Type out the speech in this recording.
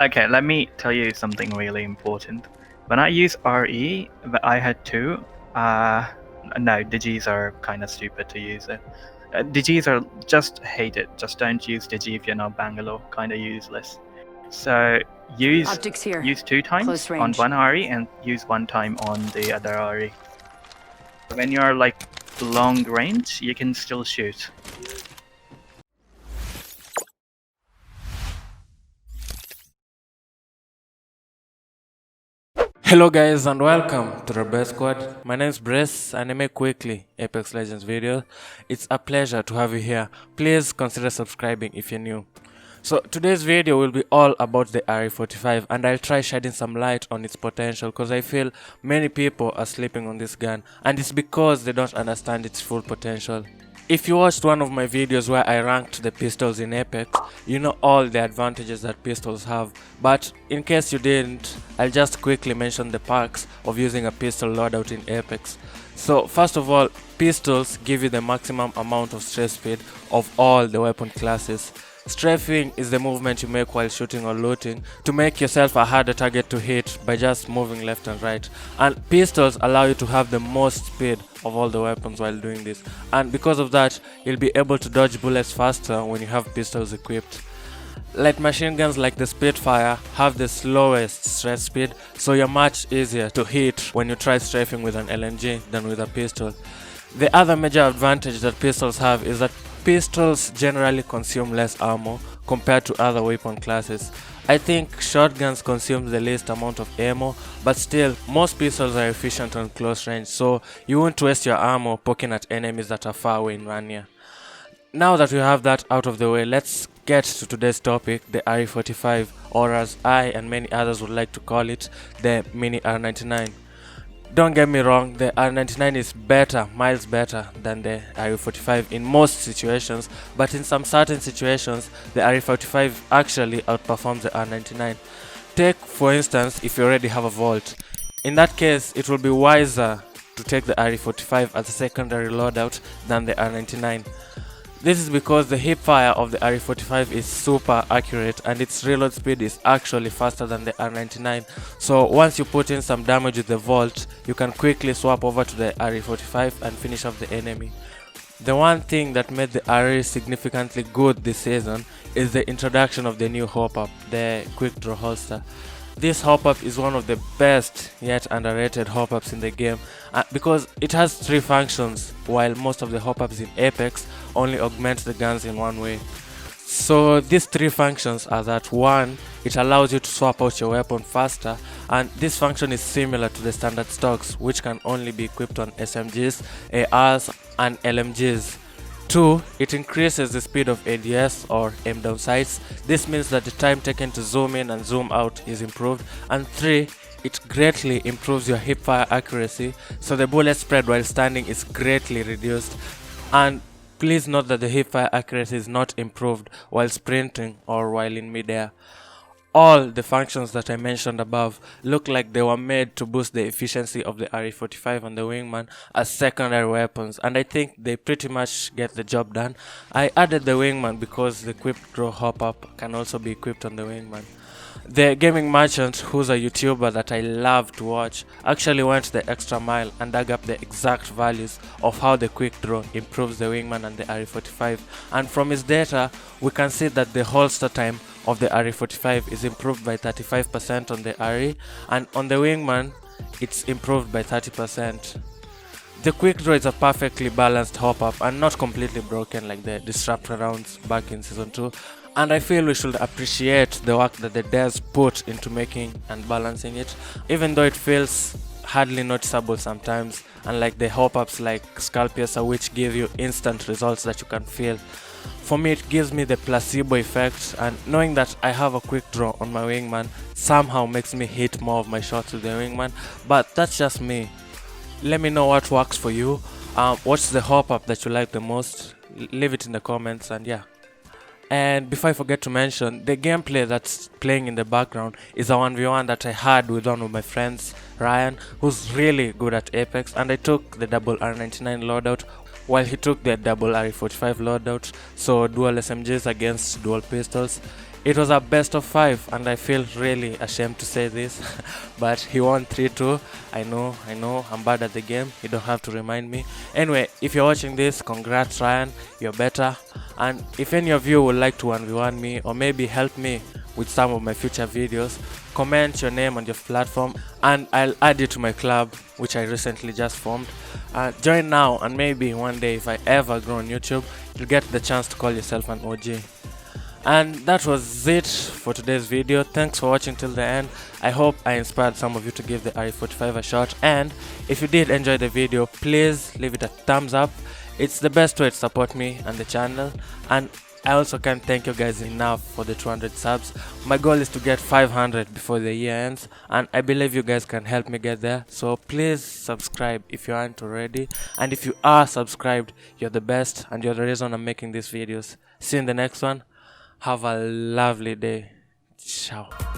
Okay, let me tell you something really important. When I use RE, I had two. Uh, no, Digis are kind of stupid to use it. Digis are just hate it. Just don't use Digi if you're not Bangalore. Kind of useless. So use Optics here. use two times Close on range. one RE and use one time on the other RE. When you're like long range, you can still shoot. Hello guys and welcome to the Best Squad. My name is Brace and I make weekly Apex Legends videos. It's a pleasure to have you here. Please consider subscribing if you're new. So today's video will be all about the RE45 and I'll try shedding some light on its potential because I feel many people are sleeping on this gun and it's because they don't understand its full potential. If you watched one of my videos where I ranked the pistols in Apex, you know all the advantages that pistols have, but in case you didn't, I'll just quickly mention the perks of using a pistol loadout in Apex. So first of all, pistols give you the maximum amount of strafe speed of all the weapon classes. Strafing is the movement you make while shooting or looting to make yourself a harder target to hit by just moving left and right. And pistols allow you to have the most speed of all the weapons while doing this. And because of that, you'll be able to dodge bullets faster when you have pistols equipped. Light machine guns like the Spitfire have the slowest strafe speed, so you're much easier to hit when you try strafing with an LMG than with a pistol. The other major advantage that pistols have is that pistols generally consume less ammo compared to other weapon classes. I think shotguns consume the least amount of ammo, but still, most pistols are efficient on close range, so you won't waste your ammo poking at enemies that are far away in Rania. Now that we have that out of the way, let's get to today's topic, the RE45, or as I and many others would like to call it, the Mini R99. Don't get me wrong, the R99 is better, miles better than the RE45 in most situations, but in some certain situations, the RE45 actually outperforms the R99. Take, for instance, if you already have a vault. In that case, it will be wiser to take the RE45 as a secondary loadout than the R99. This is because the hipfire of the RE45 is super accurate and its reload speed is actually faster than the R99. So once you put in some damage with the vault, you can quickly swap over to the RE45 and finish off the enemy. The one thing that made the RE significantly good this season is the introduction of the new hop-up, the quick draw holster. This hop-up is one of the best yet underrated hop-ups in the game because it has three functions, while most of the hop-ups in Apex only augment the guns in one way. So these three functions are that: one, it allows you to swap out your weapon faster, and this function is similar to the standard stocks, which can only be equipped on SMGs, ARs and LMGs. 2. It increases the speed of ADS or aim down sights. This means that the time taken to zoom in and zoom out is improved. And 3. It greatly improves your hipfire accuracy, so the bullet spread while standing is greatly reduced. And please note that the hipfire accuracy is not improved while sprinting or while in midair. All the functions that I mentioned above look like they were made to boost the efficiency of the RE45 and the Wingman as secondary weapons, and I think they pretty much get the job done. I added the Wingman because the quick draw hop-up can also be equipped on the Wingman. The gaming merchant, who's a YouTuber that I love to watch, actually went the extra mile and dug up the exact values of how the quick draw improves the Wingman and the RE45, and from his data we can see that the holster time of the RE45 is improved by 35% on the RE, and on the Wingman it's improved by 30%. The quick draw is a perfectly balanced hop-up and not completely broken like the disruptor rounds back in season 2, and I feel we should appreciate the work that the devs put into making and balancing it, even though it feels hardly noticeable sometimes, unlike the hop-ups like Skull Piercer, which give you instant results that you can feel. For me, it gives me the placebo effect, and knowing that I have a quick draw on my Wingman somehow makes me hit more of my shots with the Wingman, but that's just me. Let me know what works for you. What's the hop-up that you like the most? Leave it in the comments, and yeah. And before I forget to mention, the gameplay that's playing in the background is a 1v1 that I had with one of my friends, Ryan, who's really good at Apex, and I took the double R99 loadout while he took the double RE45 loadout, so dual SMGs against dual pistols. It was a best of 5 and I feel really ashamed to say this, but he won 3-2. I know, I'm bad at the game. You don't have to remind me. Anyway, if you're watching this, congrats Ryan, you're better. And if any of you would like to 1v1 me or maybe help me with some of my future videos, comment your name on your platform and I'll add you to my club, which I recently just formed. Join now and maybe one day if I ever grow on YouTube, you'll get the chance to call yourself an OG. And that was it for today's video. Thanks for watching till the end. I hope I inspired some of you to give the RE45 a shot, and if you did enjoy the video, please leave it a thumbs up. It's the best way to support me and the channel, and I also can't thank you guys enough for the 200 subs. My goal is to get 500 before the year ends, and I believe you guys can help me get there. So please subscribe if you aren't already, and if you are subscribed, you're the best and you're the reason I'm making these videos. See you in the next one. Have a lovely day. Ciao.